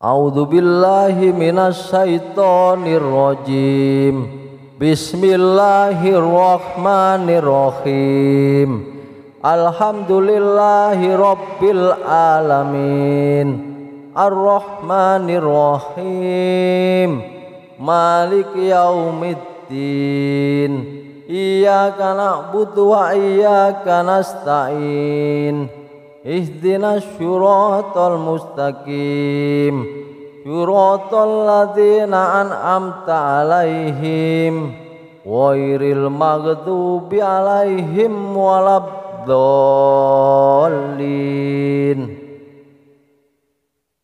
A'udzu billahi minasy syaithanir rajim. Bismillahirrahmanirrahim. Alhamdulillahi rabbil alamin. Ar-Rahmanir Rahim. Maliki yaumiddin. Iyyaka na'budu wa iyyaka nasta'in. Ihdinas syiratal mustaqim. Syiratal ladzina an'amta 'alaihim ghairil maghdubi 'alaihim waladdallin.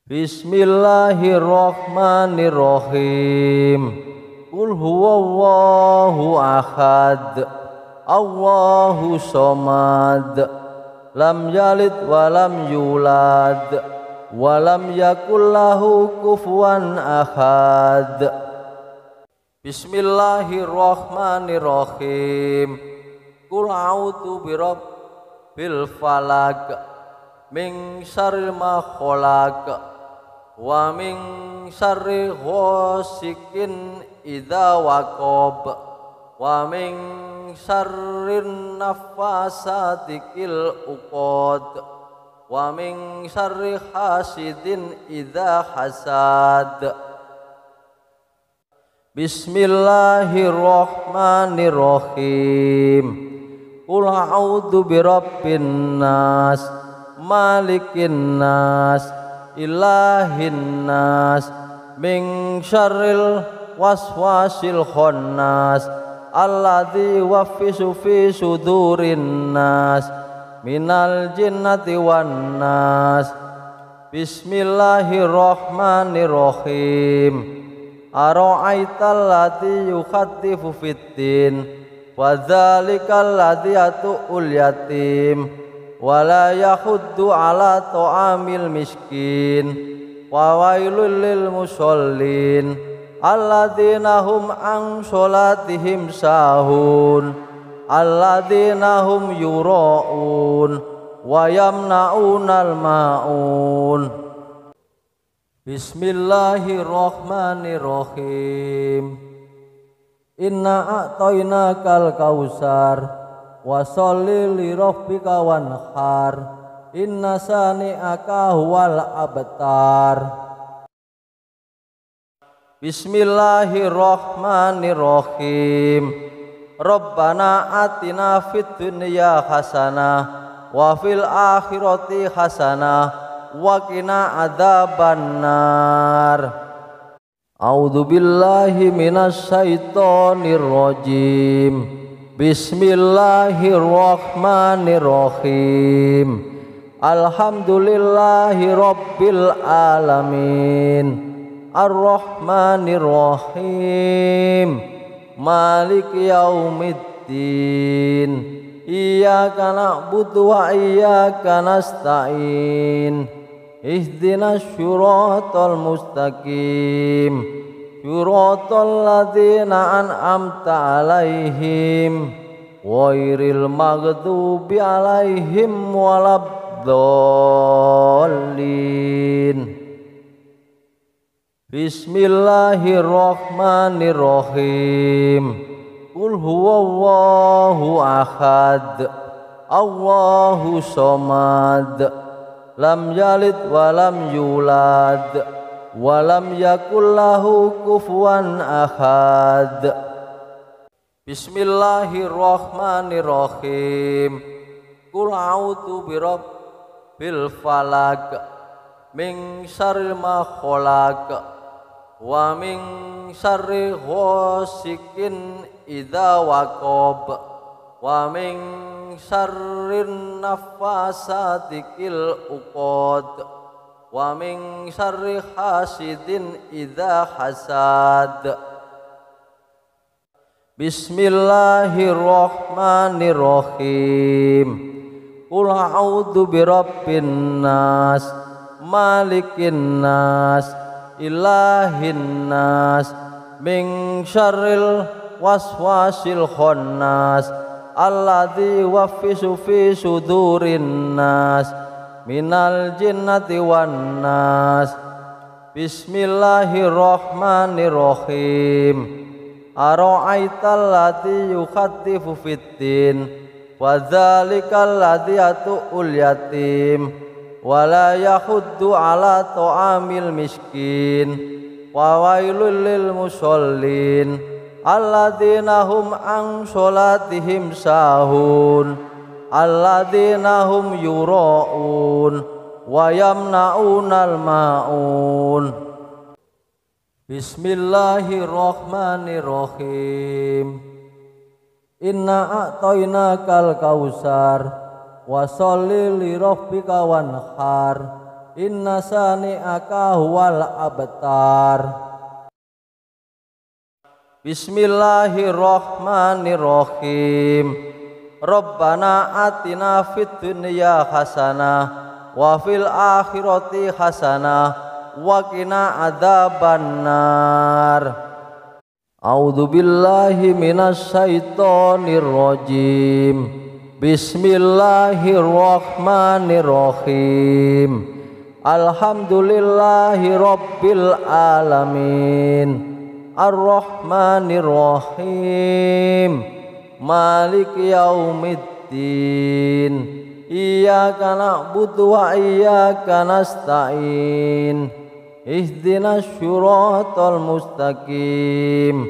Bismillahirrahmanirrahim. Qul huwallahu ahad. Allahu somad. Lam yalid wa lam yulad wa lam yakul lahu kufuwan ahad. Bismillahirrahmanirrahim. Qul a'udzu birabbil falaq min syarri ma khalaq wa min syarri ghasikin idza waqab wa min syarrin naffasati fil uqad wa min syarri hasidin idza hasad. Bismillahirrahmanirrahim. Qul a'udzu birabbin nas malikin nas ilahin nas min syarril waswasil khannas alladzi yuwaswisu fi sudurin nas minal jinnati wan nas. Bismillahirrahmanirrahim. Ara'aital ladzi yukhaddifu fiddin wa dzalikal ladzi yatu'ul yatim wa la yahuddu ala ta'amil miskin wa wailul lil musallin alladzina hum an sholatihim sahun alladzina hum yura'un wa yamna'unal ma'un. Bismillahirrahmanirrahim. Inna a'tainakal kausar wa sholli li rabbika wanhar inna sani'aka huwal abtar. Bismillahirrahmanirrahim. Rabbana atina fid dunya hasanah wa fil akhirati hasanah wa qina adzabannar. A'udzu billahi minasy syaithanir rajim. Bismillahirrahmanirrahim. Alhamdulillahi rabbil alamin. Ar-Rahmanir Rahim. Maliki yaumiddin. Iyyaka na'budu wa iyyaka nasta'in. Ihdinas syiratal mustaqim. Syiratal ladzina an'amta 'alaihim ghairil maghdubi 'alaihim waladdallin. Bismillahirrahmanirrahim. Qul huwallahu ahad. Allahu somad. Lam yalid wa lam yulad wa lam yakul lahu kufuwan ahad. Bismillahirrahmanirrahim. Qul a'udzu birabbil falaq min syarri ma khalaq wa min syarri ghasikin idza waqab wa min syarrin naffasati fil uqad wa min syarri hasidin idza hasad. Bismillahirrahmanirrahim. Qul a'udzu birabbin nas malikin nas ilahin nas min syarril waswasil khannas alladzi yuwaswisu fi sudurin nas minal jinnati wan nas. Bismillahirrahmanirrahim. Ara'aital ladzi yukhaddifu fiddin wa dzalikal ladzi yatu'ul yatim wa la yahuddu ala ta'amil miskin wa wailul lil musallin alladzina hum an sholatihim sahun alladzina hum yura'un wa yamna'unal ma'un. Bismillahirrahmanirrahim. Inna a'tainakal kausar wa sholli li rabbika wanhar inna sani'aka huwal abtar. Bismillahirrahmanirrahim. Rabbana atina fid dunya hasanah wa fil akhirati hasanah wa qina adzabannar. A'udzu billahi minasy syaithanir rajim. Bismillahirrahmanirrahim. Alhamdulillahi rabbil alamin. Ar-Rahmanir Rahim. Maliki yaumiddin. Iyyaka na'budu wa iyyaka nasta'in. Ihdinas syiratal mustaqim.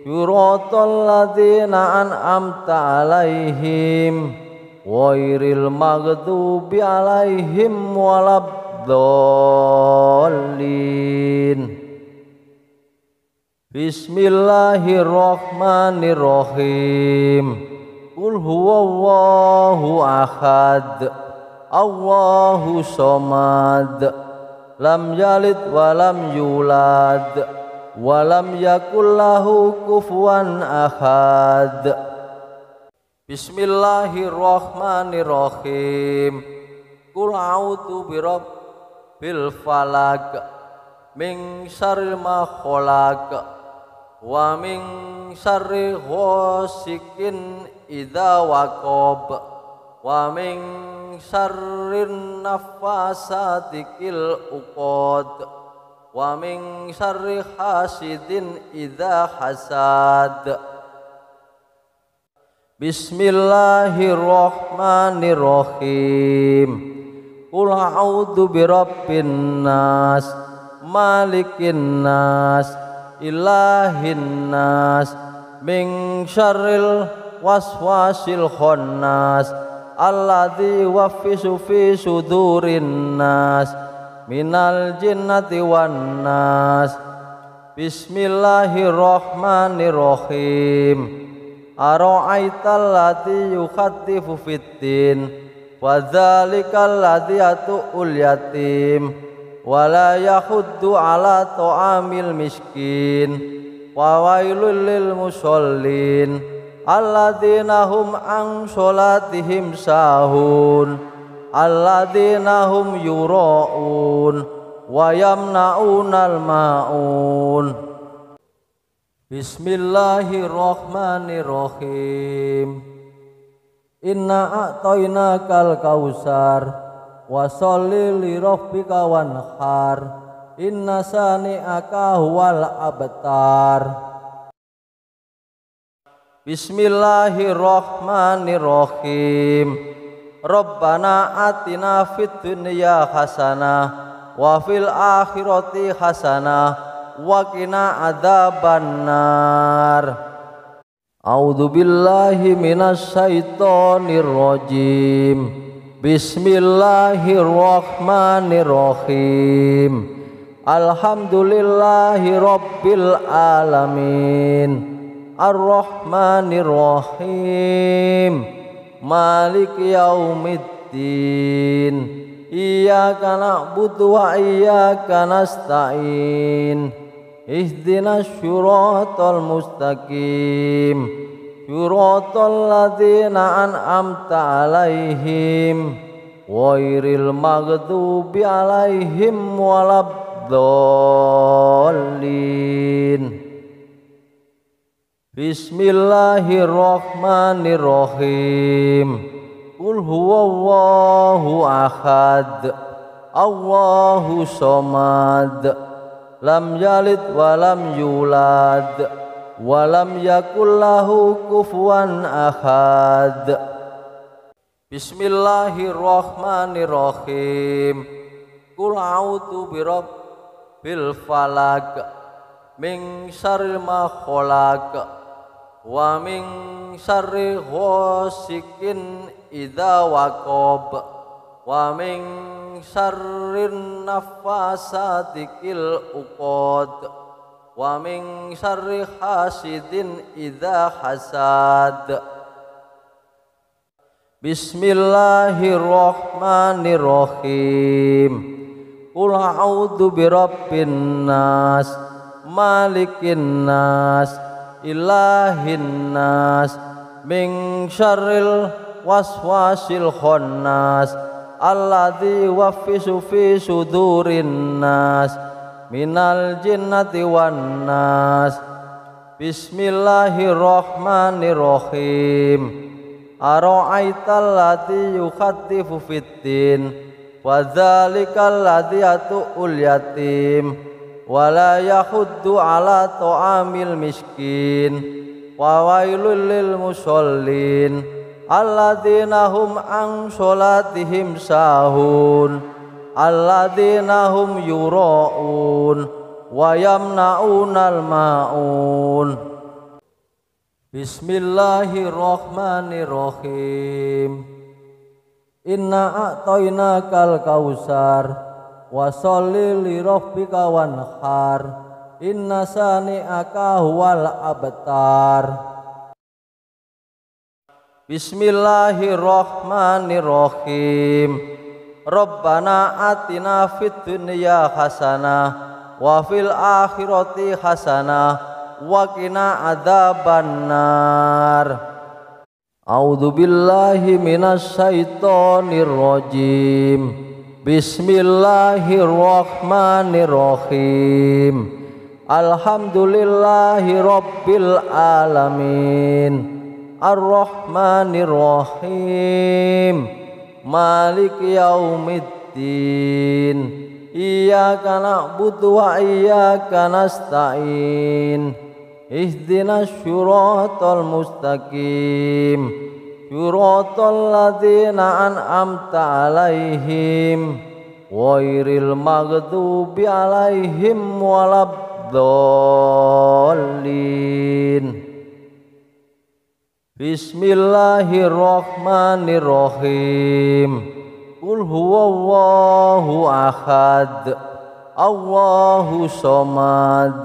Syiratal ladzina an'amta 'alaihim ghairil maghdubi 'alaihim waladdallin. Bismillahirrahmanirrahim. Qul huwallahu ahad. Allahu somad. Lam yalid wa lam yulad wa lam yakul lahu kufuwan ahad. Bismillahirrahmanirrahim. Qul a'udzu birabbil falaq min syarri ma khalaq wa min syarri ghasikin idza waqab wa min syarrin nafasati fil uqad wa min syarri hasidin idza hasad. Bismillahirrahmanirrahim. Qul a'udzu birabbin nas malikin nas ilahin nas min syarril waswasil khannas alladzi yuwaffisu fi sudurin nas minal jinnati wan nas. Bismillahirrahmanirrahim. Ara'aital ladzi yukhaddifu fiddin wa dzalikal ladzi yatu'ul yatim wa la yahuddu ala ta'amil miskin wa wailul lil musallin alladzina hum an sholatihim sahun alladzina hum yura'un wa yamna'unal ma'un. Bismillahirrahmanirrahim. Inna a'tainakal kausar wa sholli li rabbika wanhar inna sani'aka huwal abtar. Bismillahirrahmanirrahim. Rabbana atina fid dunya hasanah wa fil akhirati hasanah wa qina adzabannar. A'udzu billahi minasy syaithanir rajim. Bismillahirrahmanirrahim. Alhamdulillahi rabbil alamin. Ar-Rahmanir Rahim. Maliki yaumiddin. Iyyaka na'budu wa iyyaka nasta'in. Ihdinas syiratal mustaqim. Syiratal ladzina an'amta 'alaihim ghairil maghdubi 'alaihim waladdallin. Bismillahirrahmanirrahim. Qul huwallahu ahad. Allahu somad. lam yalid wa lam yulad wa lam yakul lahu kufuwan ahad. Bismillahirrahmanirrahim. Qul a'udzu birabbil falaq min syarri ma khalaq wa min syarri ghasikin idza waqab wa min syarrin nafasati fil uqad wa min syarri hasidin idza hasad. Bismillahirrahmanirrahim. Qul a'udzu birabbin nas malikin nas ilahin nas min syarril waswasil khannas alladzi yuwaswisu fi sudurin nas minal jinnati wan nas. Bismillahirrahmanirrahim. Ara'aital ladzi yukhattifu fiddin wa dzalikal ladzi yatu'ul yatim wa la yahuddu ala ta'amil miskin wa wailul lil musallin alladzina hum an sholatihim sahun alladzina hum yura'un wa yamna'unal ma'un. Bismillahirrahmanirrahim. Inna a'tainakal kausar wa sholli li rabbika wanhar inna sani'aka huwal abtar. Bismillahirrahmanirrahim. Rabbana atina fid dunya hasanah wa fil akhirati hasanah wa qina adzabannar. A'udzu billahi minasy syaithanir rajim. Bismillahirrahmanirrahim. Alhamdulillahi rabbil alamin. Ar-Rahmanir Rahim. Maliki yaumiddin. Iyyaka na'budu wa iyyaka nasta'in. Ihdinas syiratal mustaqim. Syiratal ladzina an'amta 'alaihim ghairil maghdubi 'alaihim waladdallin. Bismillahirrahmanirrahim. Qul huwallahu ahad. Allahu somad.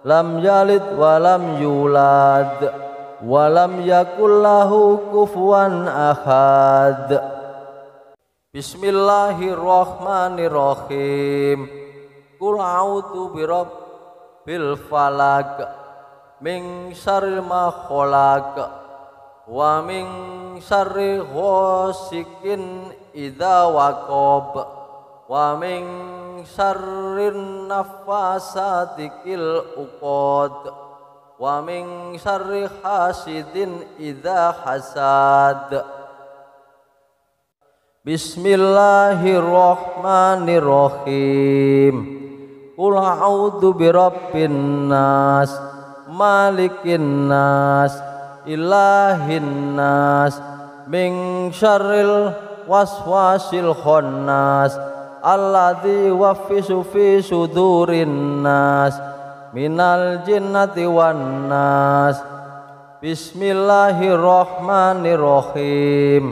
Lam yalid wa lam yulad wa lam yakul lahu kufuwan ahad. Bismillahirrahmanirrahim. Qul a'udzu birabbil falaq min syarri ma khalaq wa min syarri ghasikin idza waqab wa min syarrin nafasati fil uqad wa min syarri hasidin idza hasad. Bismillahirrahmanirrahim. Qul a'udzu birabbin nas malikin nas ilahin nas min syarril waswasil khannas alladzi yuwaswisu fi sudurin nas minal jinnati wan nas. Bismillahirrahmanirrahim.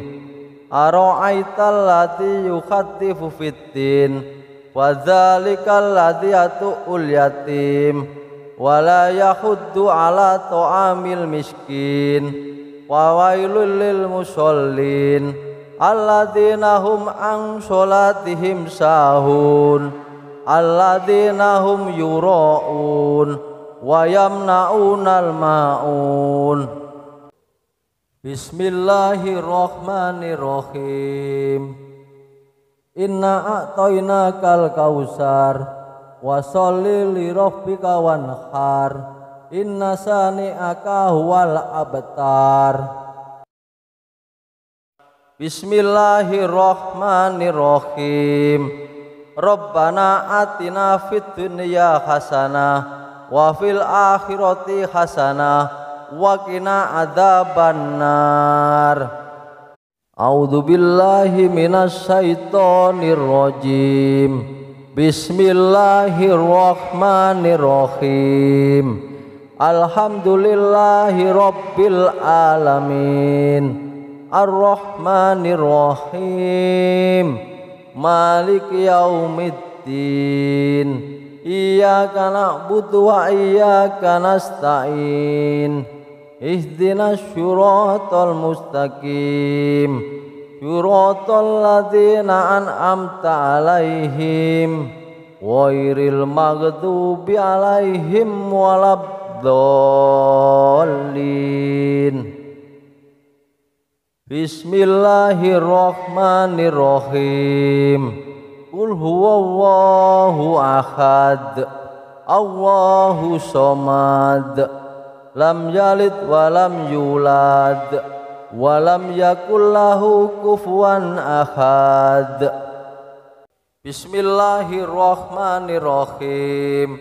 Ara'aital ladzi yukhattifu fiddin wa dzalikal ladzi yatu'ul yatim wa la yahuddu ala ta'amil miskin wa wailul lil musallin alladzina hum an sholatihim sahun alladzina hum yura'un wa yamna'unal ma'un. Bismillahirrahmanirrahim. Inna a'tainakal kausar wa sholli li rabbika wanhar inna sani'aka huwal abtar. Bismillahirrahmanirrahim. Rabbana atina fid dunya hasanah wa fil akhirati hasanah wa qina adzabannar. A'udzu billahi minasy syaithanir rajim. Bismillahirrahmanirrahim. Alhamdulillahi rabbil alamin. Ar-Rahmanir-Rahim. Maliki yaumiddin. Iyyaka na'budu wa iyyaka nasta'in. Ihdinas syiratal mustaqim. Syiratal ladzina an'amta 'alaihim ghairil maghdubi 'alaihim waladdallin. Bismillahirrahmanirrahim. Qul huwallahu ahad. Allahu somad. Lam yalid wa lam yulad. Walam yakul lahu kufuwan ahad. Bismillahirrahmanirrahim.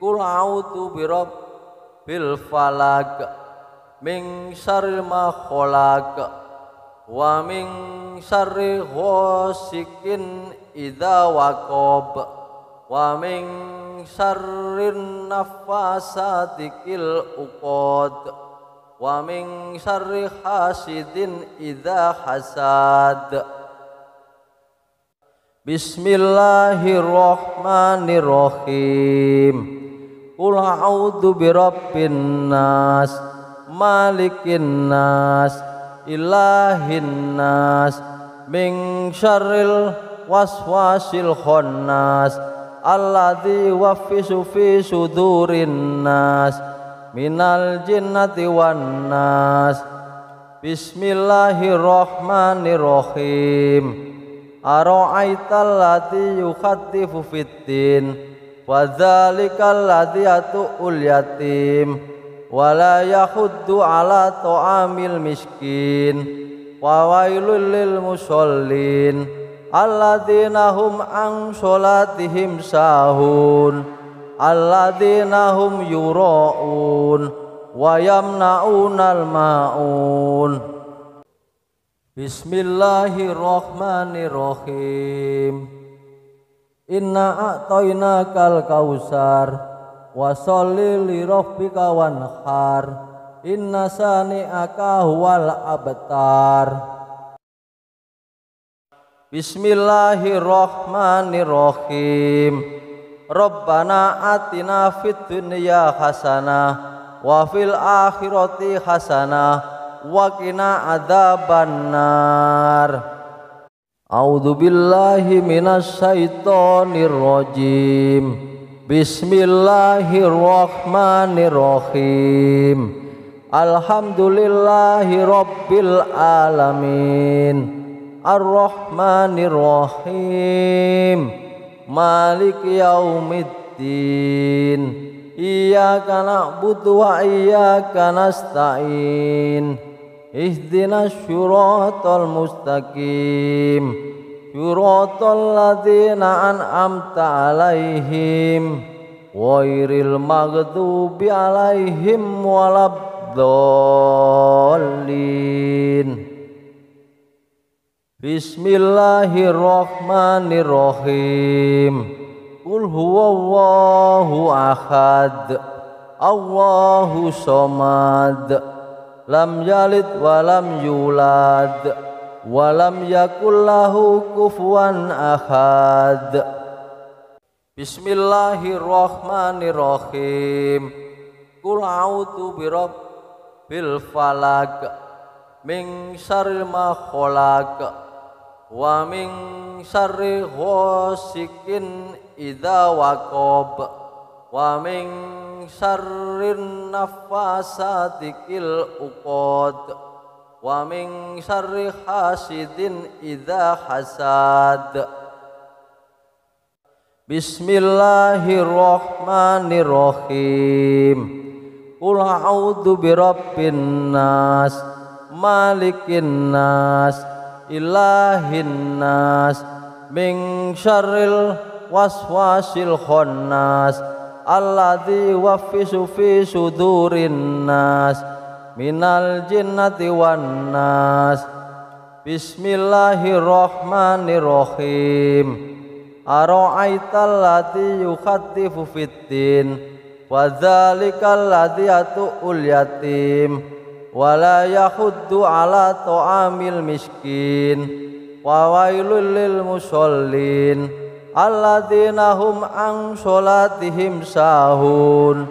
Qul a'udzu birabbil falaq min syarri ma khalaq wa min syarri ghasikin idza waqab wa min syarri naffasati fil 'uqad wa min syarri hasidin idza hasad. Bismillahirrahmanirrahim. Qul a'udzu birabbin nas malikin nas ilahin nas min syarril waswasil khannas alladzi yuwaswisu fi sudurin nas minal jinnati wan nas. Bismillahirrahmanirrahim. Ara'aital ladzi yukhaddifu fiddin wa dzalikal ladzi yatu'ul yatim wa la yahuddu ala ta'amil miskin wa wailul lil musallin alladzina hum an sholatihim sahun alladzina hum yura'un wa yamna'unal ma'un. Bismillahirrahmanirrahim. Inna a'tainakal kausar wa sholli li rabbika wanhar inna sani'aka huwal abtar. Bismillahirrahmanirrahim. Rabbana atina fid dunya hasanah wa fil akhirati hasanah wa qina adzabannar. A'udzu billahi minasy syaithanir rajim. Bismillahirrahmanirrahim. Alhamdulillahi rabbil alamin. Ar-Rahmanir-Rahim. Maliki yaumiddin. Iyyaka na'budu wa iyyaka nasta'in. Ihdinas syiratal mustaqim. Syiratal ladzina an'amta 'alaihim ghairil maghdubi 'alaihim waladdallin. Bismillahirrahmanirrahim. Qul huwallahu ahad. Allahu somad. Lam yalid wa lam yulad. Wa lam yakul lahu kufuwan ahad. Bismillahirrahmanirrahim. Qul a'udzu birabbil falaq min syarri ma khalaq wa min syarri ghasikin idza waqab wa min syarri naffasati fil 'uqad wa min syarri hasidin idza hasad. Bismillahirrahmanirrahim. Qul a'udzu birabbin nas malikin nas ilahin nas min syarril waswasil khannas alladzi yuwaswisu fi sudurin nas minal jinnati wan nas. Bismillahirrahmanirrahim. Ara'aital ladzi yukhattifu fiddin wa dzalikal ladzi yatu'ul yatim wa la yahuddu ala ta'amil miskin wa wailul lil musallin alladzina hum an sholatihim sahun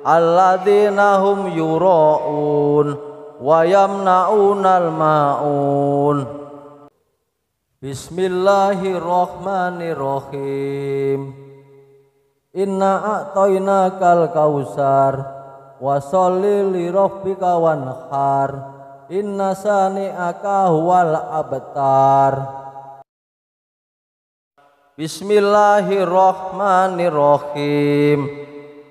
alladzina hum yura'un wa yamna'unal ma'un. Bismillahirrahmanirrahim. Inna a'tainakal kausar wa sholli li rabbika wanhar inna sani'aka huwal abtar. Bismillahirrahmanirrahim.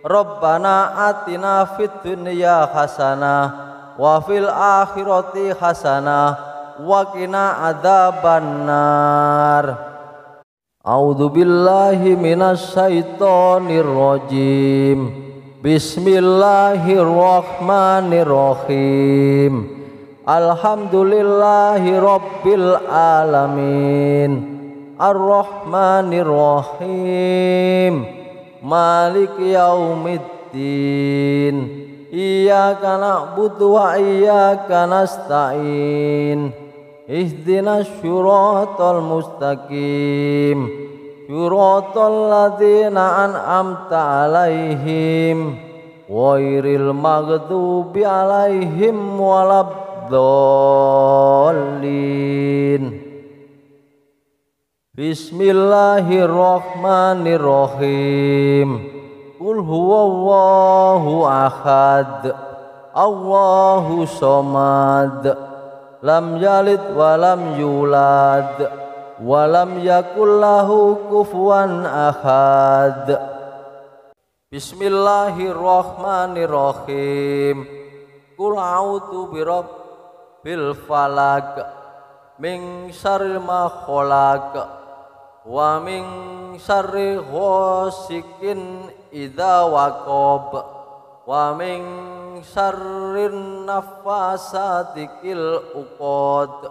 Rabbana atina fid dunya hasanah wa fil akhirati hasanah wa qina adzabannar. A'udzu billahi minasy syaithanir rajim. Bismillahirrahmanirrahim. Alhamdulillahi rabbil alamin. Ar-Rahmanir-Rahim. Maliki yaumiddin. Iyyaka na'budu wa iyyaka nasta'in. Ihdinas syiratal mustaqim. Syiratal ladzina an'amta 'alaihim ghairil maghdubi 'alaihim waladdallin. Bismillahirrahmanirrahim. Qul huwallahu ahad, Allahu somad, lam yalid wa lam yulad, wa lam yakul lahu kufuwan ahad. Bismillahirrahmanirrahim. Qul a'udzu birabbil falaq min syarri ma khalaq wa min syarri ghasikin idza waqab wa min syarrin naffasati fil uqad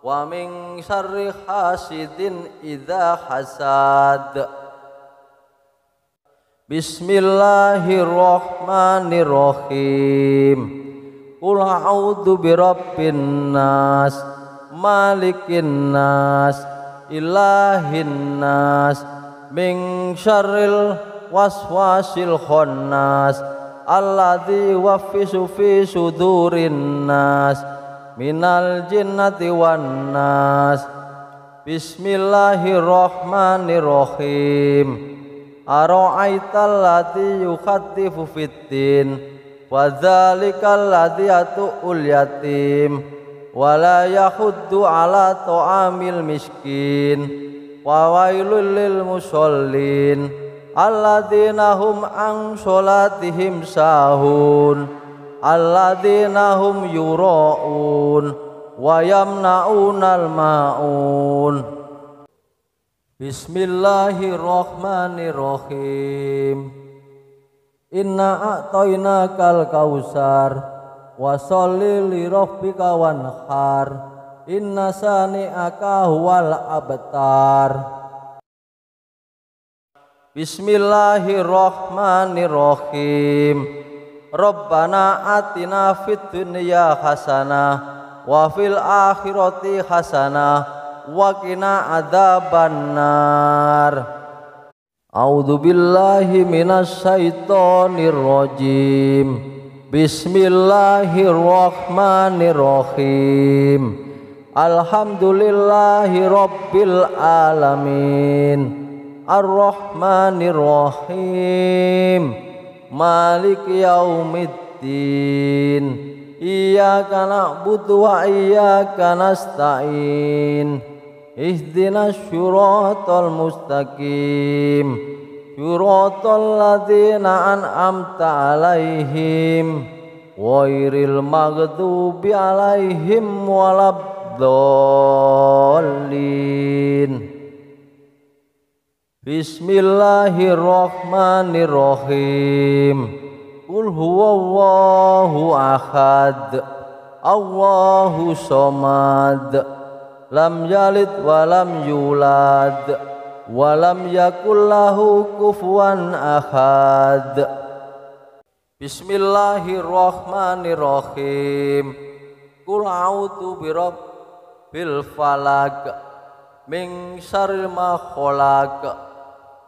wa min syarri hasidin idza hasad. Bismillahirrahmanirrahim. Qul a'udzu birabbin nas malikin nas ilahin nas min syarril waswasil khannas alladzi yuwaswisu fi sudurin nas minal jinnati wan nas. Bismillahirrahmanirrahim. Ara'aital ladzi yukhattifu fiddin wa dzalikal ladzi yatu'ul yatim wa la yahuddu ala ta'amil miskin wa wailul lil musallin alladzina hum an sholatihim sahun alladzina hum yura'un wa yamna'unal ma'un. Bismillahirrahmanirrahim. Inna a'tainakal kausar wa sholli li rabbika wanhar inna sani'aka huwal abtar. Bismillahirrahmanirrahim. Rabbana atina fid dunya hasanah wa fil akhirati hasanah wa qina adzabannar. A'udzu billahi minasy syaithanir rajim. Bismillahirrahmanirrahim. Alhamdulillahi rabbil alamin. Ar-Rahmanir-Rahim. Maliki yaumiddin. Iyyaka na'budu wa iyyaka nasta'in. Ihdinas syiratal mustaqim. Syiratal ladzina an'amta 'alaihim ghairil maghdubi 'alaihim waladdallin. Bismillahirrahmanirrahim. Qul huwallahu ahad, Allahu somad, lam yalid walam yulad, walam yakul lahu kufuwan ahad. Bismillahirrahmanirrahim. Qul a'udzu birabbil falaq, min syarri ma khalaq,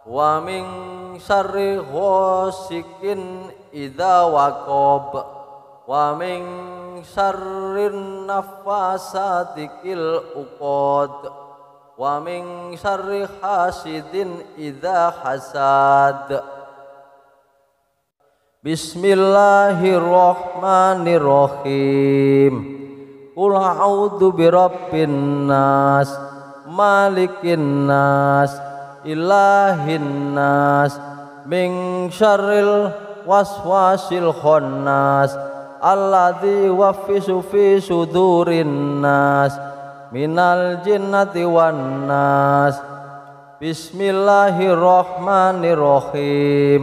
wa min syarri ghasikin idza waqab, wa min syarrin naffasati fil uqad, wa min syarri hasidin idza hasad. Bismillahirrahmanirrahim. Qul a'udzu birabbin nas, malikin nas, ilahin nas, min syarril waswasil khannas, alladzi yuwaswisu fi sudurin nas, minal jinnati wan nas. Bismillahirrahmanirrahim.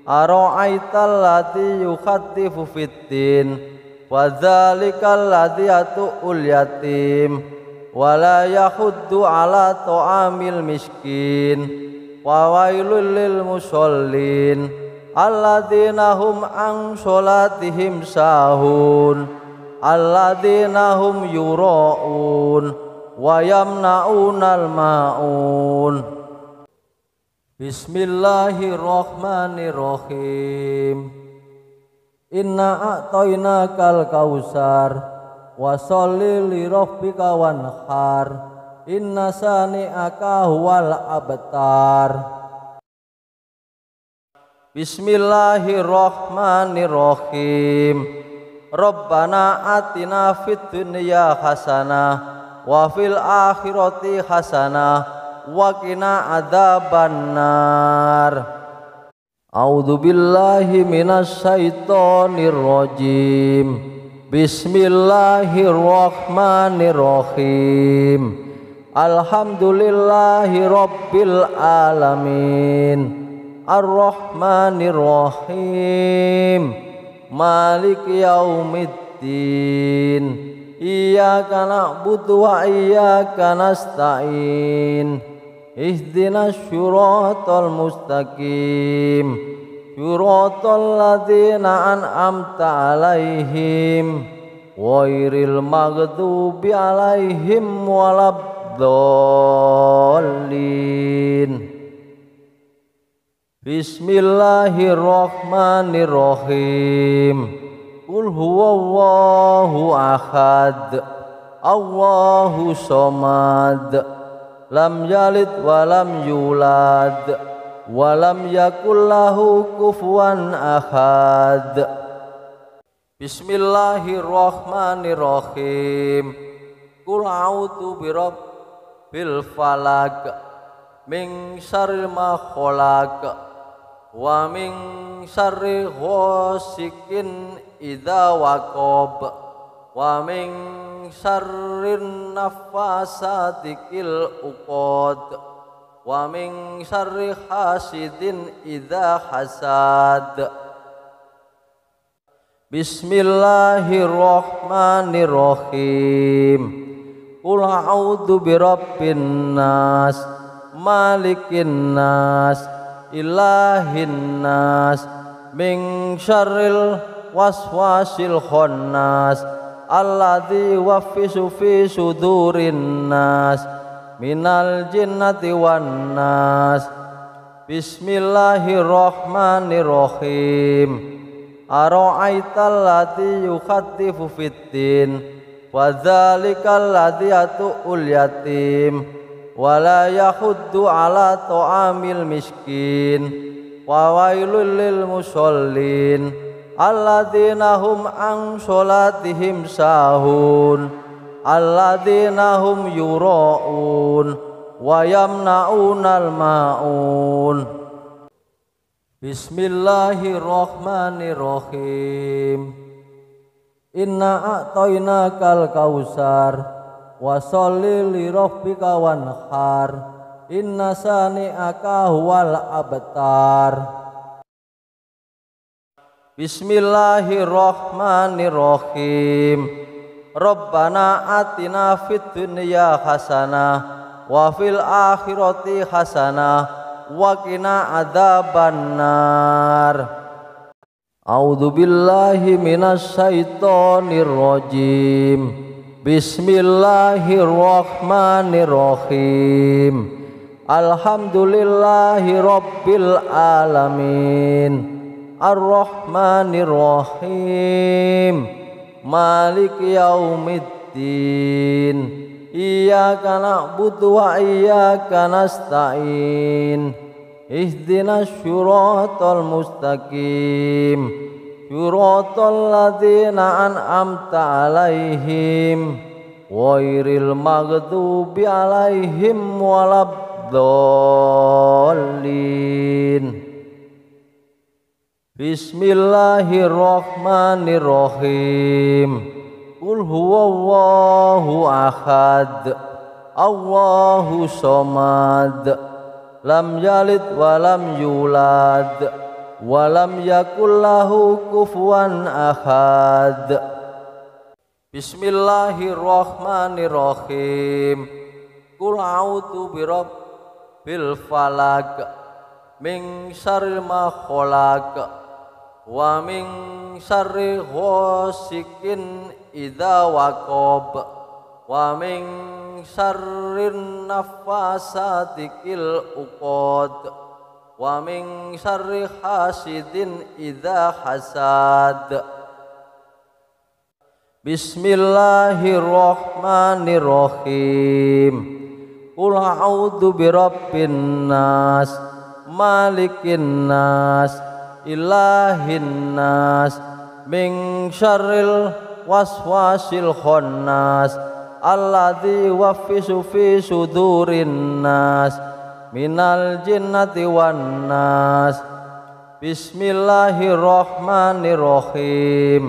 Ara'aital ladzi yukhaddifu fiddin, wa dzalikal ladzi yatu'ul yatim, wala yahuddu ala ta'amil miskin, wa wailul lil musallin, alladzina hum an sholatihim sahun, alladzina hum yura'un, wa yamna'unal ma'un. Bismillahirrahmanirrahim. Inna a'tainakal kausar, wa sholli li rabbika wanhar, inna sani'aka huwal abtar. Bismillahirrahmanirrahim. Rabbana atina fid dunya hasanah wa fil akhirati hasanah wa qina adzabannar. A'udzu billahi minasy syaithanir rajim. Bismillahirrahmanirrahim. Alhamdulillahi rabbil alamin, arrahmanirrahim, maliki yaumiddin, iyyaka na'budu wa iyyaka nasta'in, ihdinas syiratal mustaqim, syiratal ladzina an'amta 'alaihim ghairil maghdubi 'alaihim waladdallin. Bismillahirrahmanirrahim. Qul huwallahu ahad, Allahu somad, lam yalid walam yulad, walam yakul lahu kufuwan ahad. Bismillahirrahmanirrahim. Qul a'udzu birabbil falaq, min syarri ma khalaq, wa min syarri ghasikin idza waqab, wa min syarrin naffasati fil uqad, wa min syarri hasidin idza hasad. Bismillahirrahmanirrahim. Qul a'udzu birabbin nas, malikin nas, ilahin nas, min syarril waswasil khannas, alladzi yuwaswisu fi sudurin nas, minal jinnati wan nas. Bismillahirrahmanirrahim. Ara'aital ladzi yukhaddifu fiddin, wa dzalikal ladzi yatu'ul yatim, wala yahuddu ala ta'amil miskin, wa wailul lil musallin, alladzina hum an sholatihim sahun, alladzina hum yura'un, wa yamna'unal ma'un. Bismillahirrahmanirrahim. Inna a'tainakal kausar, wa sholli li rabbika wanhar, inna sani'aka huwal abtar. Bismillahirrahmanirrahim. Rabbana atina fid dunya hasanah wa fil akhirati hasanah wa qina adzabannar. A'udzu billahi minasy syaithanir rajim. Bismillahirrahmanirrahim. Alhamdulillahi rabbil alamin. Ar-Rahmanir-Rahim. Maliki yaumiddin. Iyyaka na'budu wa iyyaka nasta'in. Ihdinas syiratal mustaqim. Syiratal ladzina an'amta 'alaihim ghairil maghdubi 'alaihim waladdallin. Bismillahirrahmanirrahim. Qul huwallahu ahad. Allahu somad. Lam yalid wa lam yulad wa lam yakul lahu kufuwan ahad. Bismillahirrahmanirrahim. Qul a'udzu birabbil falaq min syarri ma khalaq wa min syarri ghasikin idza waqab wa min syarrin naffasati fil uqad wa min syarri hasidin idza hasad. Bismillahirrahmanirrahim. Qul a'udzu birabbin nas malikin nas ilahin nas min syarril waswasil khannas alladzi yuwaswisu fi sudurin nas minal jinnati wan nas. Bismillahirrahmanirrahim.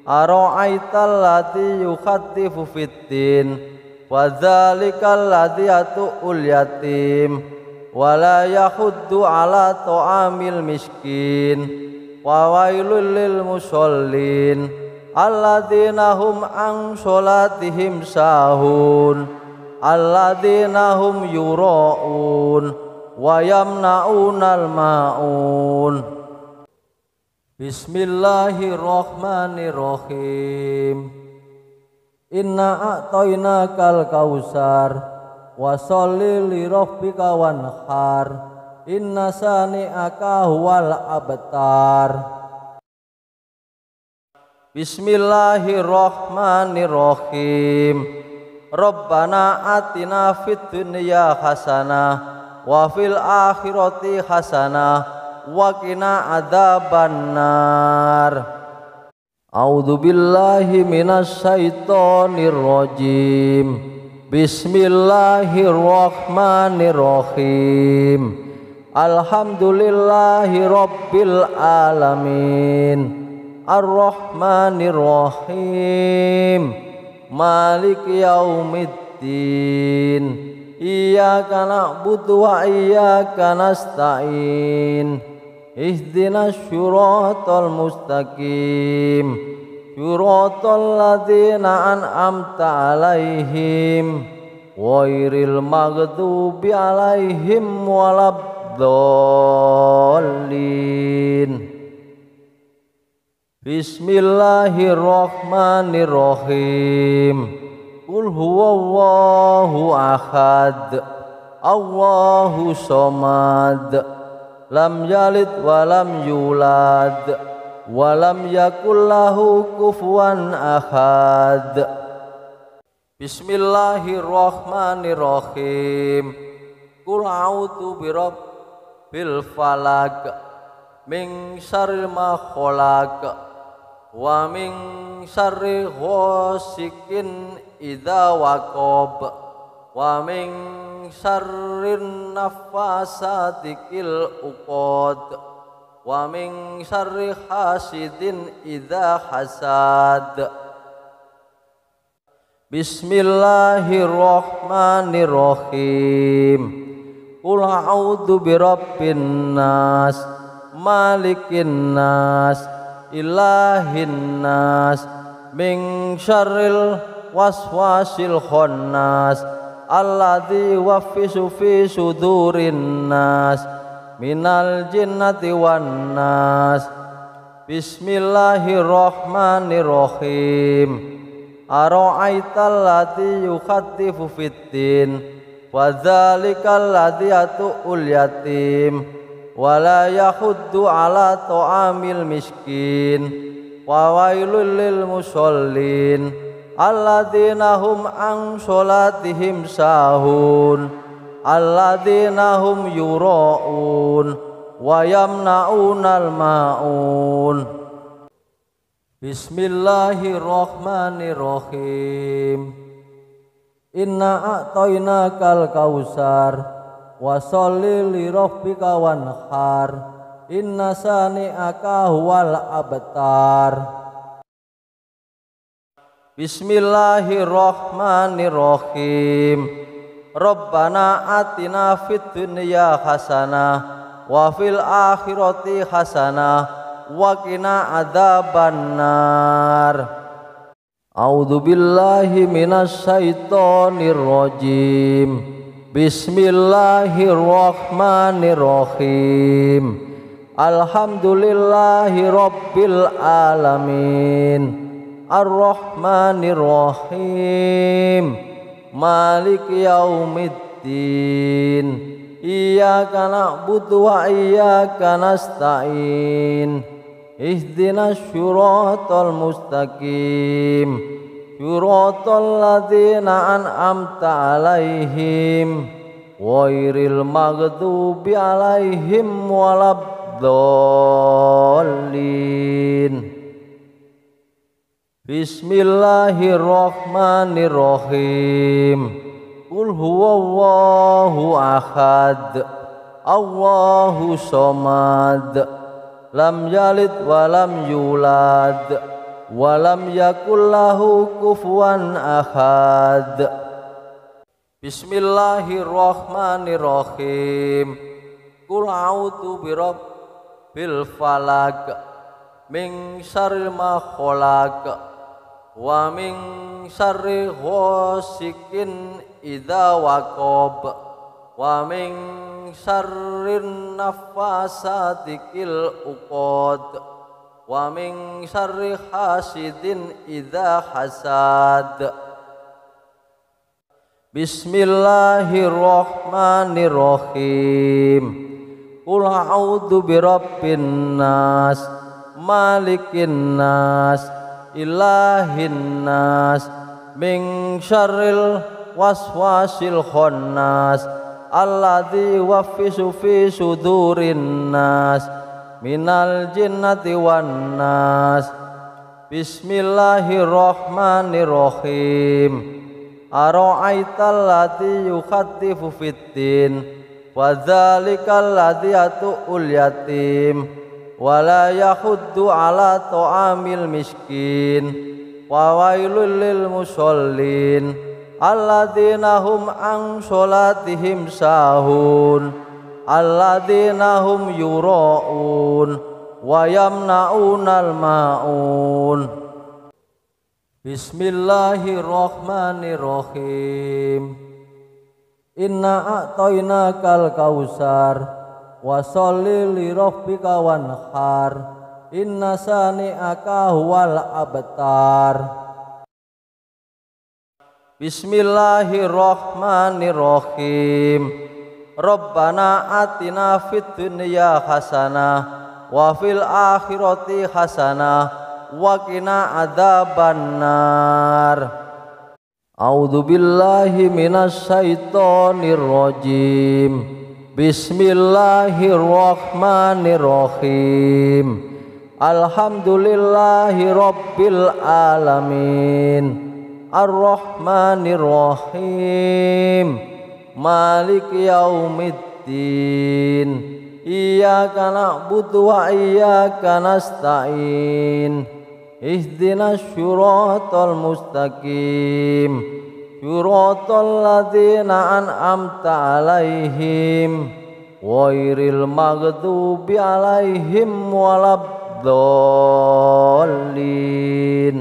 Ara'aital ladzi yukhatifu fiddin wa dzalikal ladzi yatu'ul yatim wala yahuddu ala ta'amil miskin wa wailul lil musallin alladzina hum an sholatihim sahun alladzina hum yura'un wa yamna'unal ma'un. Bismillahirrahmanirrahim. Inna a'tainakal kausar wa sholli li rabbika wanhar inna sani'aka huwal abtar. Bismillahirrahmanirrahim. Rabbana atina fid dunya hasanah wa fil akhirati hasanah wa qina adzabannar. A'udzu billahi minasy syaithanir rajim. Bismillahirrahmanirrahim. Alhamdulillahi rabbil alamin. Ar-Rahmanir-Rahim. Maliki yaumiddin. Iyyaka na'budu wa iyyaka nasta'in. Ihdinas syiratal mustaqim. Syiratal ladzina an'amta 'alaihim ghairil maghdubi 'alaihim waladdallin. Bismillahirrahmanirrahim. Qul huwallahu ahad. Allahu somad. Lam yalid wa lam yulad walam yakul lahu kufuwan ahad. Bismillahirrahmanirrahim. Qul a'udzu birabbil falaq min syarri ma khalaq wa min syarri ghasikin idza waqab wa min syarrin naffasati fil uqad wa min syarri hasidin idza hasad. Bismillahirrahmanirrahim. Qul a'udzu birabbin nas, malikin nas, ilahin nas, min syarril waswasil khannas, alladzi yuwaswisu fi sudurin nas, minal jinnati wan nas. Bismillahirrahmanirrahim. Ara'aital ladzi yukhaddifu fiddin, wa dzalikal ladzi yatu'ul yatim, wa la yahuddu ala ta'amil miskin, wa wailul lil musallin alladzina hum an sholatihim sahun, alladzina hum yura'un wa yamna'unal ma'un. Bismillahirrahmanirrahim. Inna a'tainakal kausar, wa sholli li rabbika wanhar, inna sani'aka huwal abtar. Bismillahirrahmanirrahim. Rabbana atina fid dunya hasanah wa fil akhirati hasanah wa qina adzabannar. A'udzu billahi minasy syaithanir rajim. Bismillahirrahmanirrahim. Alhamdulillahi rabbil alamin. Ar-Rahmanir-Rahim. Maliki yaumiddin. Iyyaka na'budu wa iyyaka nasta'in. Ihdinas syiratal mustaqim. Syiratal ladzina an'amta 'alaihim ghairil maghdubi 'alaihim waladdallin. Bismillahirrahmanirrahim. Qul huwallahu ahad, Allahu somad, lam yalid wa lam yulad, wa lam yakul lahu kufuwan ahad. Bismillahirrahmanirrahim. Qul a'udzu birabbil falaq, min syarri ma khalaq, wa min syarri ghasikin idza waqab, wa min syarrin nafasati fil uqad, wa min syarri hasidin idza hasad. Bismillahirrahmanirrahim. Qul a'udzu birabbin nas, malikin nas, ilahin nas, min syarril waswasil khannas, alladzi yuwaswisu fi sudurin nas, minal jinnati wan nas. Bismillahirrahmanirrahim. Ara'aital ladzi yukhaddifu fiddin, wa dzalikal ladzi yatu'ul yatim, wa la yahuddu ala ta'amil miskin, wa wailul lil musallin alladzina hum an sholatihim sahun, alladzina hum yura'un wa yamna'unal ma'un. Bismillahirrahmanirrahim. Inna a'tainakal kausar, wa sholli li rabbika wanhar, inna sani'aka huwal abtar. Bismillahirrahmanirrahim. Rabbana atina fid dunya hasanah wa fil akhirati hasanah wa qina adzabannar. A'udzu billahi minasy syaithanir rajim. Bismillahirrahmanirrahim. Alhamdulillahi rabbil alamin. Ar-Rahmanir-Rahim. Maliki yaumiddin. Iyyaka na'budu wa iyyaka nasta'in. Ihdinas syiratal mustaqim. siratal ladzina an'amta alaihim ghairil maghdubi alaihim waladdallin.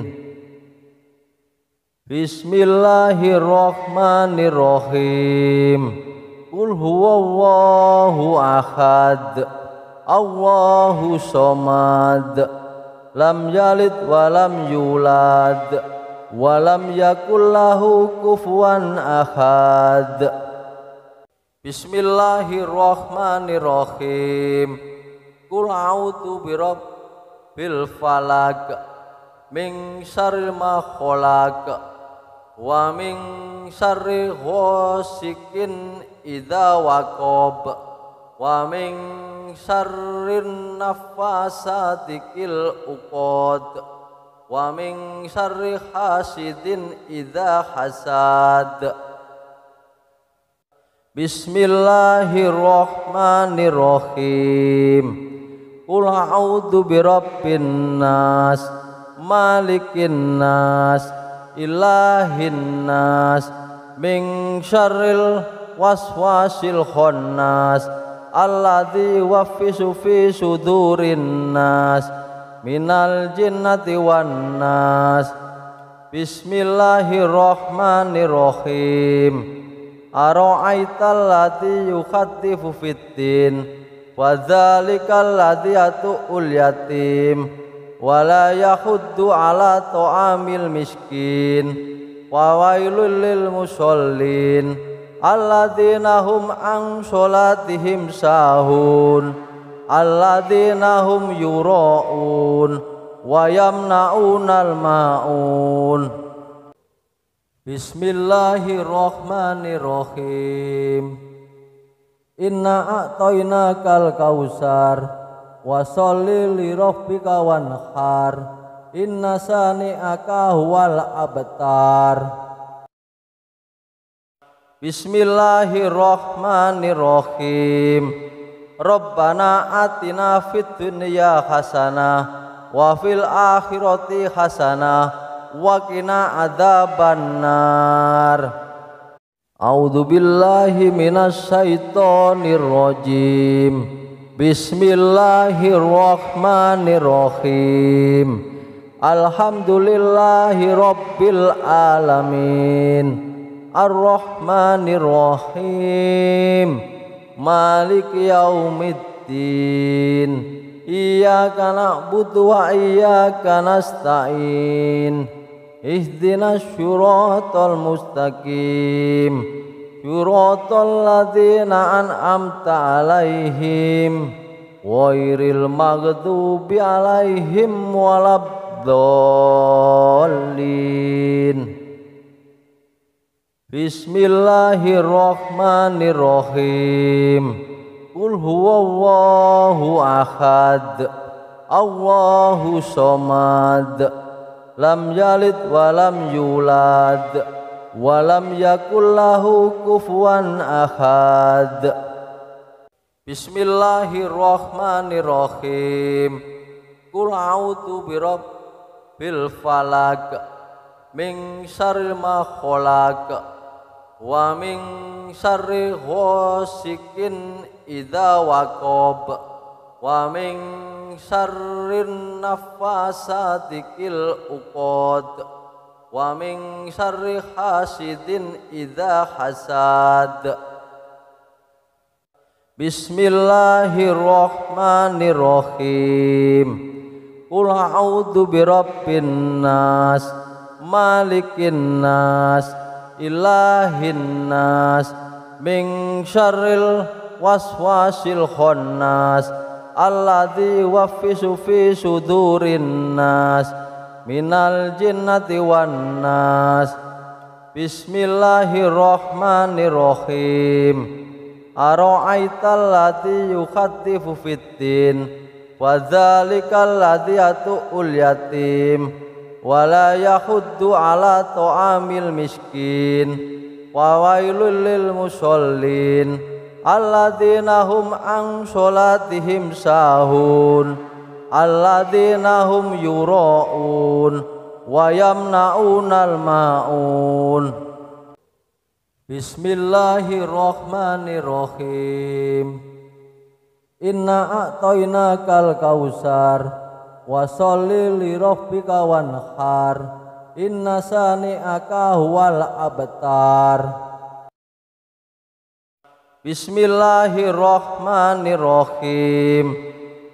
Bismillahirrahmanirrahim. Qul huwallahu ahad, Allahu somad, lam yalid walam yulad, walam yakul lahu kufuwan ahad. Bismillahirrahmanirrahim. Qul a'udzu birabbil falaq, min syarri ma khalaq, wa min syarri ghasikin idza waqab, wa min syarrin nafasati fil uqad, wa min syarri hasidin idza hasad. Bismillahirrahmanirrahim. Qul a'udzu birabbin nas, malikin nas, ilahin nas, min syarril waswasil khannas, alladzi yuwaswisu fi sudurin nas, minal jinnati wan nas. Bismillahirrahmanirrahim. Ara'aital ladzi yukhattifu fiddin, wa dzalikal ladzi yatu'ul yatim, wa la yahuddu ala ta'amil miskin, wa wailul lil musallin alladzina hum an sholatihim sahun, alladzina hum yura'un wa yamna'unal ma'un. Bismillahirrahmanirrahim. Inna a'tainakal kausar, wa sholli li rabbika wanhar, inna sani'aka huwal abtar. Bismillahirrahmanirrahim. Rabbana atina fid dunya hasanah wa fil akhirati hasanah wa qina adzabannar. A'udzu billahi minasy syaithanir rajim. Bismillahirrahmanirrahim. Alhamdulillahi rabbil alamin, arrahmanirrahim, maliki yaumiddin, iyyaka na'budu wa iyyaka nasta'in, ihdinas syiratal mustaqim, syiratal ladzina an'amta alaihim ghairil maghdubi alaihim waladdallin. Bismillahirrahmanirrahim. Qul huwallahu ahad, Allahu somad, lam yalid walam yulad, walam yakul lahu kufuwan ahad. Bismillahirrahmanirrahim. Qul a'udzu birabbil falaq, min syarri ma khalaq, wa min syarri ghasikin idza waqab, wa min syarrin nafasati fil uqad, wa min syarri hasidin idza hasad. Bismillahirrahmanirrahim. Qul a'udzu birabbin nas, malikin nas, ilahin nas, min syarril waswasil khannas, alladzi yuwaswisu fi sudurin nas, minal jinnati wan nas. Bismillahirrahmanirrahim. Ara'aital ladzi yukhattifu fiddin, wa dzalikal ladzi yatu'ul yatim, wa la yahuddu ala ta'amil miskin, wa wailul lil musallin alladzina hum an sholatihim sahun, alladzina hum yura'un wa yamna'unal ma'un. Bismillahirrahmanirrahim. Inna a'tainakal kausar wa sholli li rabbika wanhar. Inna sani'aka huwal abtar. Bismillahirrahmanirrahim.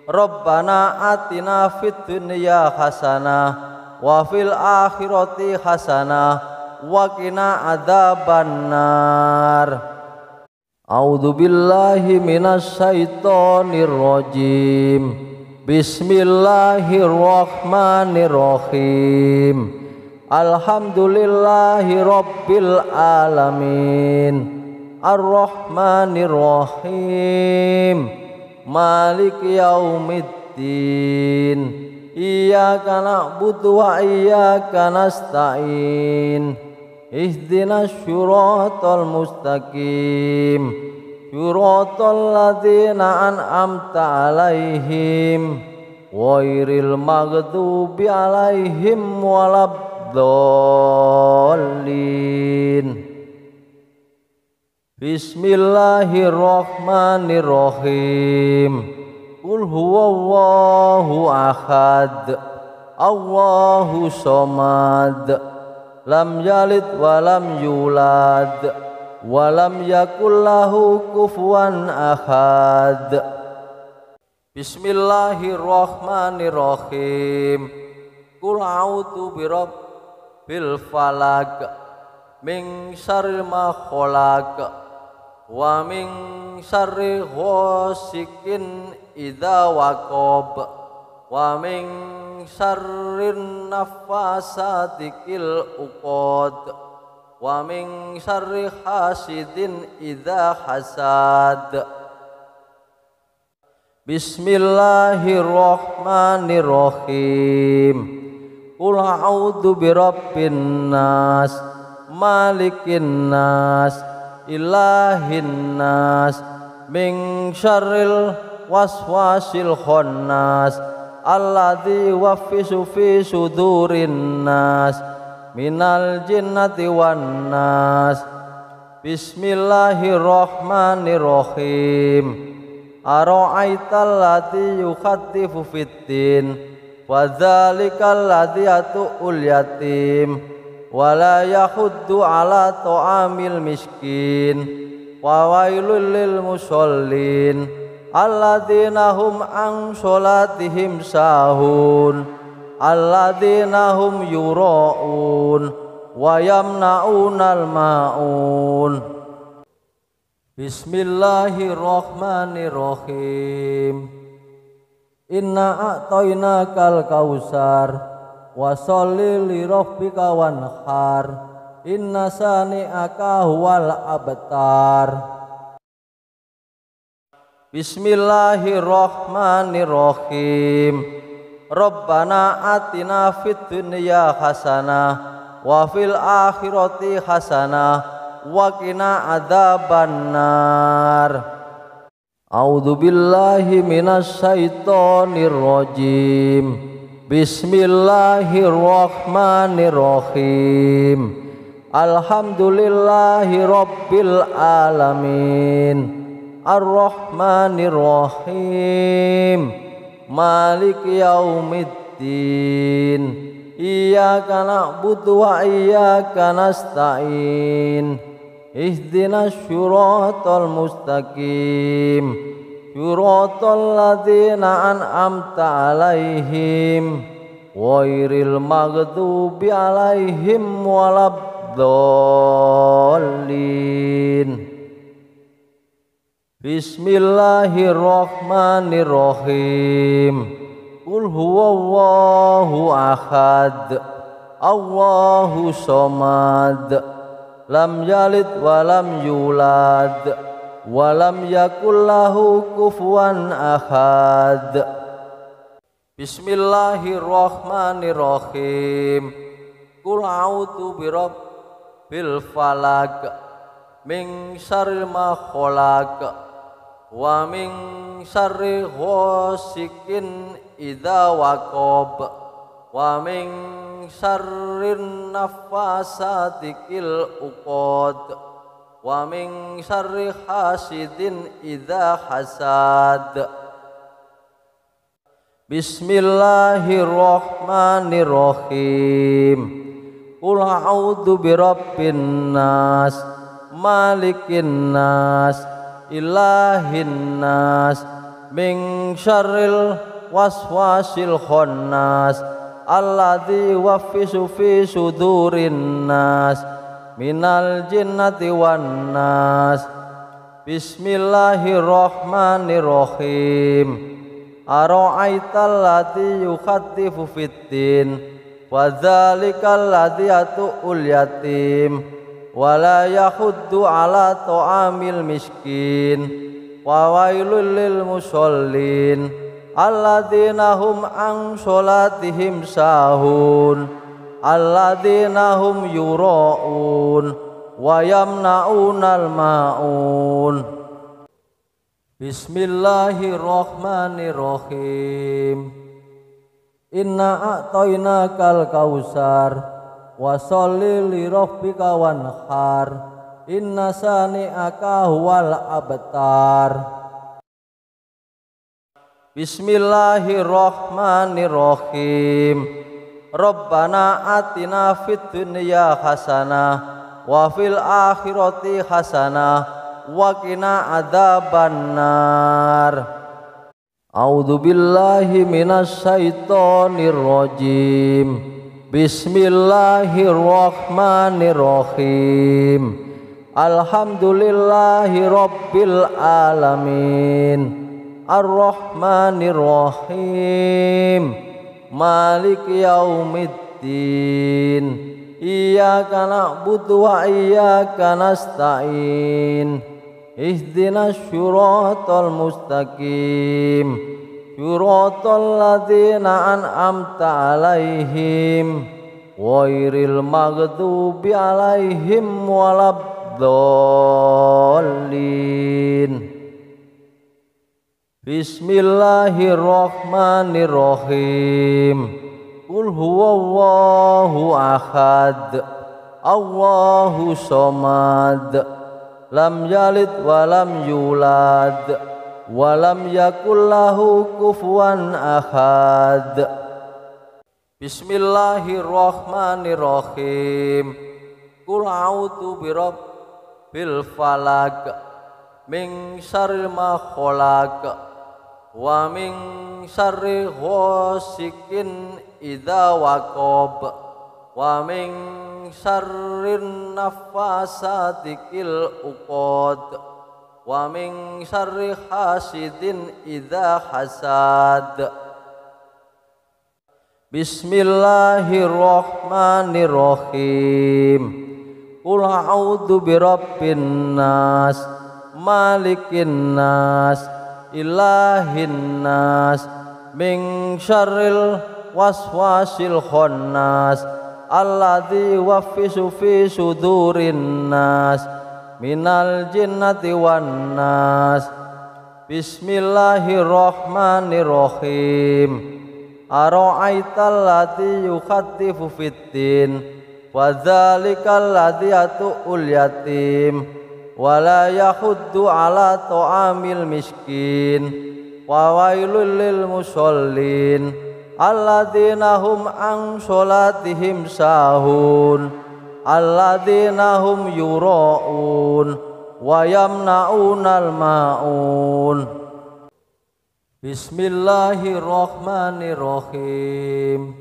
Rabbana atina fid dunya hasanah wa fil akhirati hasanah wa qina adzabannar. A'udzu billahi minasy syaithanir rajim. Bismillahirrahmanirrahim. Alhamdulillahi rabbil alamin. Ar-Rahmanir Rahim. Maliki yaumiddin. Iyyaka na'budu wa iyyaka nasta'in. Ihdinas syiratal mustaqim. Syiratal ladzina an'amta 'alaihim ghairil maghdubi 'alaihim waladdallin. Bismillahirrahmanirrahim. Qul huwallahu ahad. Allahu somad. Lam yalid wa lam yulad wa lam yakul lahu kufuwan ahad. Bismillahirrahmanirrahim. Qul a'udzu birabbil falaq min syarri ma khalaq wa min syarri ghasikin idza waqab wa min syarrin naffasati fil uqad wa min syarri hasidin idza hasad. Bismillahirrahmanirrahim. Qul a'udzu birabbin nas malikin nas ilahin nas min syarril waswasil khannas alladzi yuwaswisu fi sudurin nas minal jinnati wan nas. Bismillahirrahmanirrahim. Ara'aital ladzi yukhaddifu fiddin wa dzalikal ladzi yatu'ul yatim wa la yahuddu ala ta'amil miskin wa wailul lil musallin alladzina hum an sholatihim sahun alladzina hum yura'un wa yamna'unal ma'un. Bismillahirrahmanirrahim. Inna a'tainakal kausar wa sholli li rabbika wanhar. Inna sani'aka huwal abtar. Bismillahirrahmanirrahim. Rabbana atina fid dunya hasanah wa fil akhirati hasanah wa qina adzabannar. A'udzu billahi minasy syaithanir rajim. Bismillahirrahmanirrahim. Alhamdulillahi rabbil alamin. Ar-Rahmanir Rahim. Maliki yaumiddin. Iyyaka na'budu wa iyyaka nasta'in. Ihdinas syiratal mustaqim. Syiratal ladzina an'amta 'alaihim ghairil maghdubi 'alaihim waladdallin. Bismillahirrahmanirrahim. Qul huwallahu ahad. Allahu somad. Lam yalid wa lam yulad wa lam yakul lahu kufuwan ahad. Bismillahirrahmanirrahim. Qul a'udzu birabbil falaq min syarri ma khalaq wa min syarri ghasikin idza waqab wa min syarrin naffasati fil uqad wa min syarri hasidin idza hasad. Bismillahirrahmanirrahim. Qul a'udzu birabbin nas, malikin nas, ilahin nas, min syarril waswasil khannas, alladzi yuwaswisu fi sudurin nas, minal jinnati wan nas. Bismillahirrahmanirrahim. Ara'aital ladzi yukhadzifu fiddin, wa dzalikal ladzi yatu'ul yatim, wa la yahuddu ala ta'amil miskin, wa wailul lil musallin alladzina hum an sholatihim sahun, alladzina hum yura'un wa yamna'unal ma'un. Bismillahirrahmanirrahim. Inna a'tainakal kausar, wa sholli li rabbika wanhar, inna sani'aka huwal abtar. Bismillahirrahmanirrahim. Rabbana atina fid dunya hasanah wa fil akhirati hasanah wa qina adzabannar. A'udzu billahi minasy syaithanir rajim. Bismillahirrahmanirrahim. Alhamdulillahi rabbil alamin, arrahmanirrahim, maliki yaumiddin, iyyaka na'budu wa iyyaka nasta'in, ihdinas syiratal mustaqim, syiratal ladzina an'amta 'alaihim ghairil maghdubi 'alaihim waladdallin. Bismillahirrahmanirrahim. Qul huwallahu ahad, Allahu somad, lam yalid wa lam yulad wa lam yakul lahu kufuwan ahad. Bismillahirrahmanirrahim. Qul a'udzu birabbil falaq, min syarri ma khalaq, wa min syarri ghasikin idza waqab, wa min syarrin nafasati fil uqad, wa min syarri hasidin idza hasad. Bismillahirrahmanirrahim. Qul a'udzu birabbin nas, malikin nas, ilahin nas, min syarril waswasil khannas, alladzi yuwaswisu fi sudurin nas, minal jinnati wan nas. Bismillahirrahmanirrahim. Ara'aital ladzi yukhadzifu fiddin, wa dzalikal ladzi yatu'ul yatim, wa la yahuddu ala ta'amil miskin, wa wailul lil musallin alladzina hum an sholatihim sahun, alladzina hum yura'un wa yamna'unal ma'un. Bismillahirrahmanirrahim.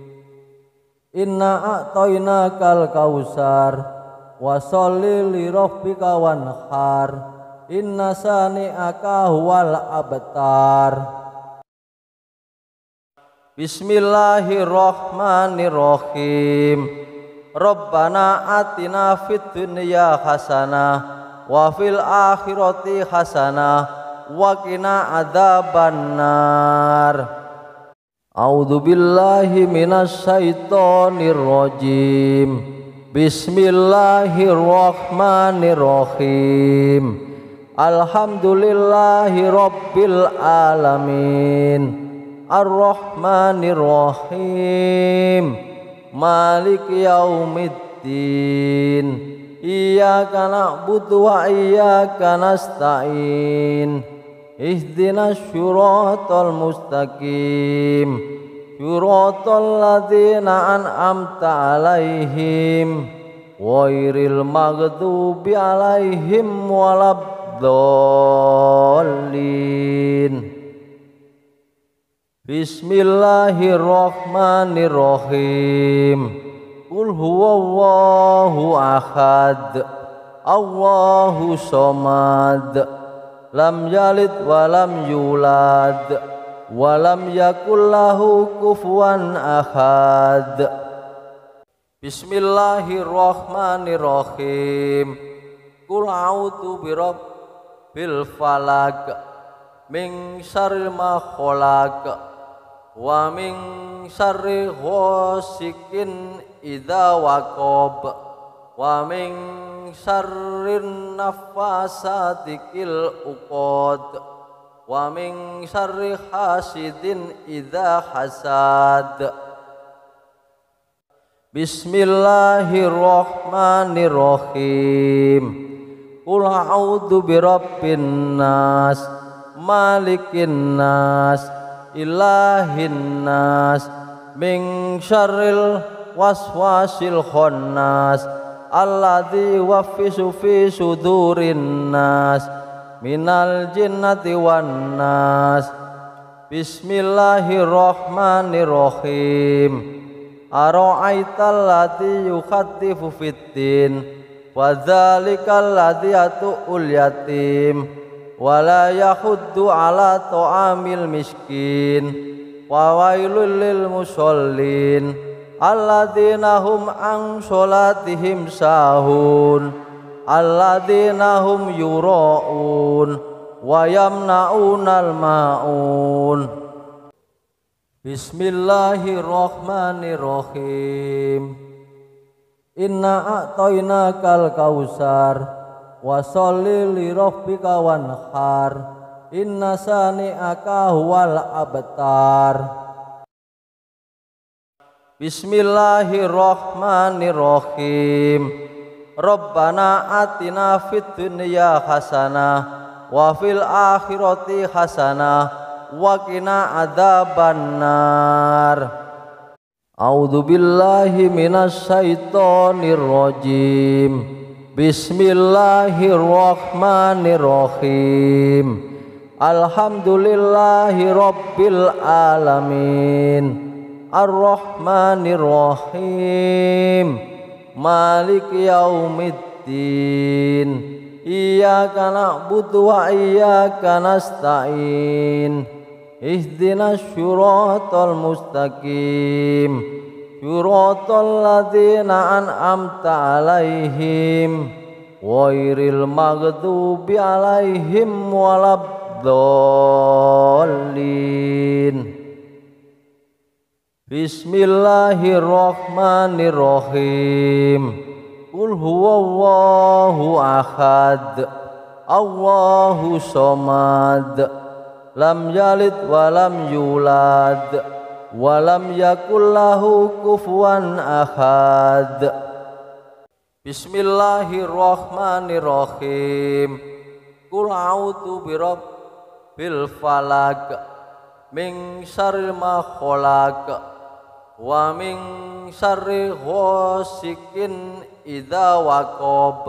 Inna a'tainakal kausar, wa sholli li rabbika wanhar, inna sani'aka huwal abtar. Bismillahirrahmanirrahim. Rabbana atina fid dunya hasanah wa fil akhirati hasanah wa qina adzabannar. A'udzu billahi minasy syaithanir rajim. Bismillahirrahmanirrahim. Alhamdulillahi rabbil alamin, arrahmanirrahim, maliki yaumiddin, iyyaka na'budu wa iyyaka nasta'in ihdinas syiratal mustaqim syiratal ladzina an'amta 'alaihim ghairil maghdubi 'alaihim waladdallin. Bismillahirrahmanirrahim. Qul huwallahu ahad, Allahu somad, lam yalid wa lam yulad, wa lam yakul lahu kufuwan ahad. Bismillahirrahmanirrahim. Qul a'udzu birabbil falaq min syarri ma khalaq wa min syarri ghasikin idza waqab wa min syarrin naffasati fil uqad wa min syarri hasidin idza hasad. Bismillahirrahmanirrahim. Qul a'udzu birabbin nas malikin nas ilahin nas min syarril waswasil khannas alladzi yuwaswisu fi sudurin nas minal jinnati wan nas. Bismillahirrahmanirrahim. Ara'aital ladzi yukhaddifu fiddin wa dzalikal ladzi yatu'ul yatim wala yahuddu ala ta'amil miskin wa wailul lil musallin alladzina hum an sholatihim sahun alladzina hum yura'un wa yamna'unal ma'un. Bismillahirrahmanirrahim. Inna a'tainakal kausar wa sholli li rabbika wanhar inna sani'aka huwal abtar. Bismillahirrahmanirrahim. Rabbana atina fid dunya hasanah wa fil akhirati hasanah wa qina adzabannar. A'udzu billahi minasy syaithanir rajim. Bismillahirrahmanirrahim. Alhamdulillahi rabbil alamin. Ar-Rahmanirrahim. Maliki yaumiddin. Iyyaka na'budu wa iyyaka nasta'in. Ihdinas syiratal mustaqim syiratal ladzina an'amta 'alaihim ghairil maghdubi 'alaihim waladdallin. Bismillahirrahmanirrahim. Qul huwallahu ahad, Allahu somad, lam yalid wa lam yulad walam yakul lahu kufuwan ahad. Bismillahirrahmanirrahim. Qul a'udzu birabbil falaq min syarri ma khalaq wa min syarri ghasikin idza waqab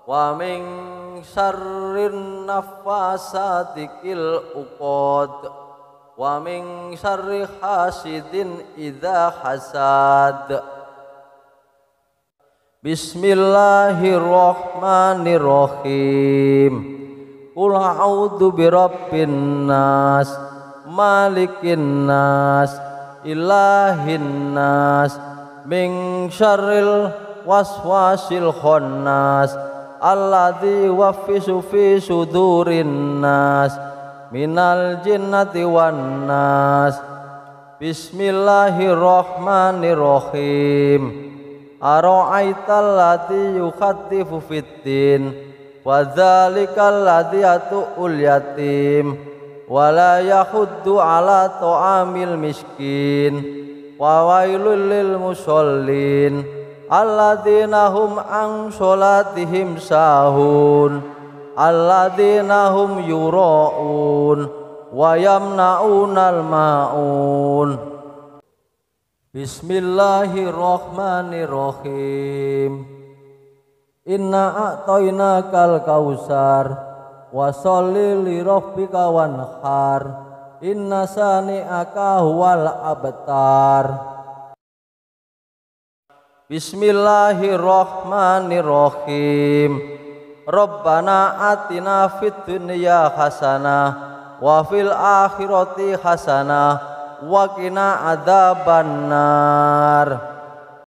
wa min syarrin naffasati fil uqad wa min syarri hasidin idza hasad. Bismillahirrahmanirrahim. Qul a'udzu birabbin nas malikin nas ilahin nas min syarril waswasil khannas alladzi yuwaswisu fi sudurin nas minal jinnati wan nas. Bismillahirrahmanirrahim. Ara'aital ladzi yukhaddifu fiddin wa dzalikal ladzi yatu'ul yatim wala yahuddu ala ta'amil miskin wa wailul lil musallin alladzina hum an sholatihim sahun alladzina hum yura'un wa yamna'unal ma'un. Bismillahirrahmanirrahim. Inna a'tainakal kausar wa sholli li rabbika wanhar inna sani'aka huwal abtar. Bismillahirrahmanirrahim. Rabbana atina fid dunya hasanah wa fil akhirati hasanah wa qina adzabannar.